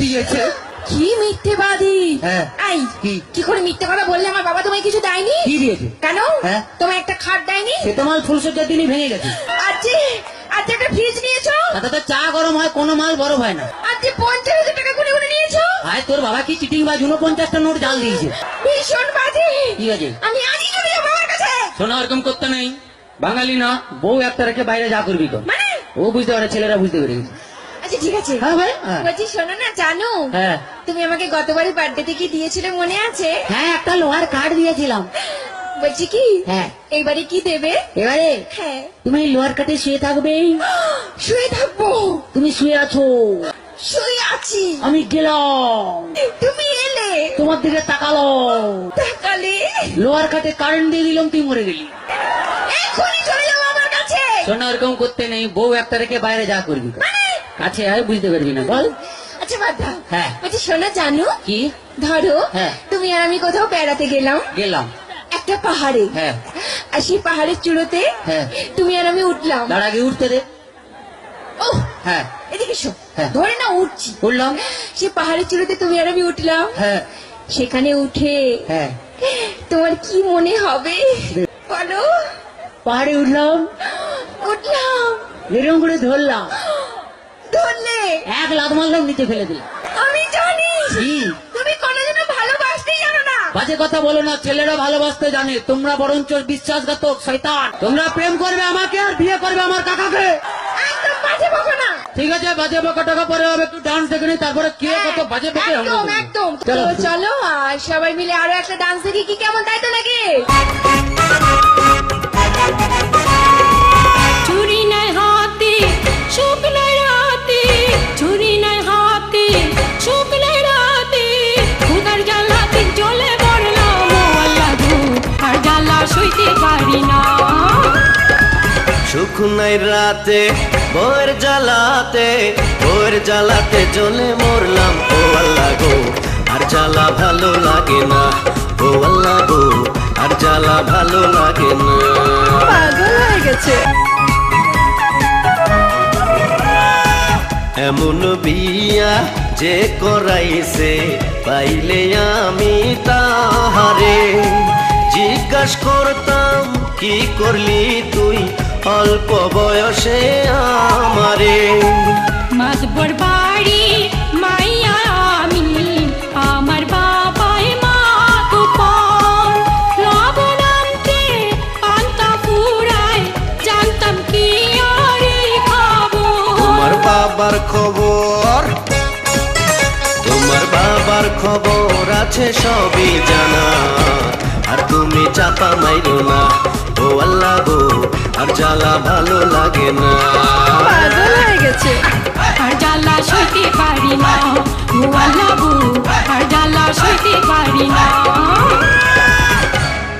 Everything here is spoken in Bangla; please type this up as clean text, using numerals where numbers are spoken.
দিয়েছে। কি মিথ্যেবাদী! হ্যাঁ। এই কি করে মিথ্যে কথা বললে? আমার বাবা তোমায় কিছু দেয়নি? কি দিয়েছে? কেন? হ্যাঁ। তোমায় একটা খাট দেয়নি? সে তো মাল ফুলসজ্জার দিনই ভেঙে গেছে। আজ একটা ফ্রিজ নিয়েছো? তাতে তো চা গরম হয়, কোনো মাল বরফ হয় না। আজ 50,000 টাকা গুনে গুনে নিয়েছো? আয় তোর বাবা কি চিটিং বাজ, 49টা নোট জাল দিয়েছে। ভীষণ বাজে। কি আছে? আমি আজই চলে যাবো বাবার কাছে। শোনা, ওরকম করতে নেই। বাঙালি না, বউ একটা রেখে বাইরে যা করবি কর। মানে? ও বুঝতে পারে, ছেলেরা বুঝতে পেরে গেছে। আচ্ছা ঠিক আছে। হ্যাঁ ভাই, হ্যাঁ। বলছি শোনো না, জানো হ্যাঁ তুমি আমাকে গতবারই বার্থডেতে কি দিয়েছিলে মনে আছে? হ্যাঁ, একটা লোহার কাঠ দিয়েছিলাম। বলছি কি হ্যাঁ। এইবারে কি দেবে? এবারে হ্যাঁ। তুমি লোহার কাঠে শুয়ে থাকবে। শুয়ে থাকবো? তুমি শুয়ে আছো, শুয়ে আছি। আমি গেলাম, তুমি এলে, তোমার দিকে তাকালো, তাকালে লোহার কাঠে কারেন্ট দিয়ে দিলাম, তুই মরে গেলি। এখনই চলে যাবো আমার কাছে। শোনা, ওরকম করতে নেই। বউ একটা রেখে বাইরে যা করবি কর। মানে? কাছে আয়, বুঝতে পারবি না, বল। আচ্ছা বাদ দাও। হ্যাঁ। বলছি শোনো, জানো কি? ধরো হ্যাঁ। তুমি আর আমি কোথাও বেড়াতে গেলাম গেলাম। একটা পাহাড়ে। হ্যাঁ। আর সেই পাহাড়ের চূড়োতে হ্যাঁ। তুমি আর আমি উঠলাম। তার আগে উঠতে দে। ও হ্যাঁ। এদিকে এসো। হ্যাঁ। ধরে না উঠছি। উঠলাম। সেই পাহাড়ের চূড়োতে তুমি আর আমি উঠলাম। হ্যাঁ। সেখানে উঠে হ্যাঁ। তোমার কি মনে হবে বলো? পাহাড়ে উঠলাম, উঠলাম, এরকম করে ধরলাম, ধরলে এক লাথ মারলাম, নিচে ফেলে দিলাম। আমি জানি কি? তুমি কোনোদিনও ভালোবাসতেই জানো না। বাজে কথা বলো না, ছেলেরা ভালোবাসতে জানে, তোমরা বরঞ্চ বিশ্বাসঘাতক শয়তান। তোমরা প্রেম করবে আমাকে আর বিয়ে করবে আমার কাকাকে। একদম বাজে বকো না। ঠিক আছে, বাজে বকা টাকা পরে হবে, একটু ডান্স দেখে নি, তারপরে কে কত বাজে বকে আমরা একদম দেখবো। একদম। চলো। তো চলো আর সবাই মিলে আরো একটা ডান্স দেখি, কি কেমন, তাই তো নাকি? চুরি নাই হাতে সুখ নাই রাতে, চুরি নাই হাতে সুখ নাই রাতে, খুদার জ্বালাতে জ্বলে মরলাম ও আল্লাহ গো, আর জ্বালা সইতে পারি না। সুখ নাই রাতে বউয়ের জ্বালাতে জ্বলে মরলাম ও আল্লাহ গো, আর জ্বালা ভালো লাগে না ও আল্লাহ গো, আর জ্বালা ভালো লাগে না। পাগল হয়ে গেছে। এমন বিয়া যে করাইছে পাইলে আমি তাহারে জিজ্ঞাস করতাম, কি করলি তুই অল্প বয়সে আমারে। মাতবর বাড়ি মাইয়া আমি, আমার বাবাই মা তো পর, লবণ আনতে পান্তা ফুরায়, জানতাম কি আরে খাবো। তোমার বাবার খবর আছে সবই জানা, আর তুমি চাপা মাইরো না ও আল্লাহ গো, আর জ্বালা ভালো লাগে না। পাগল হয়ে গেছে। আর জ্বালা সইতে পারি না ও আল্লাহ গো, আর জ্বালা সইতে পারি না।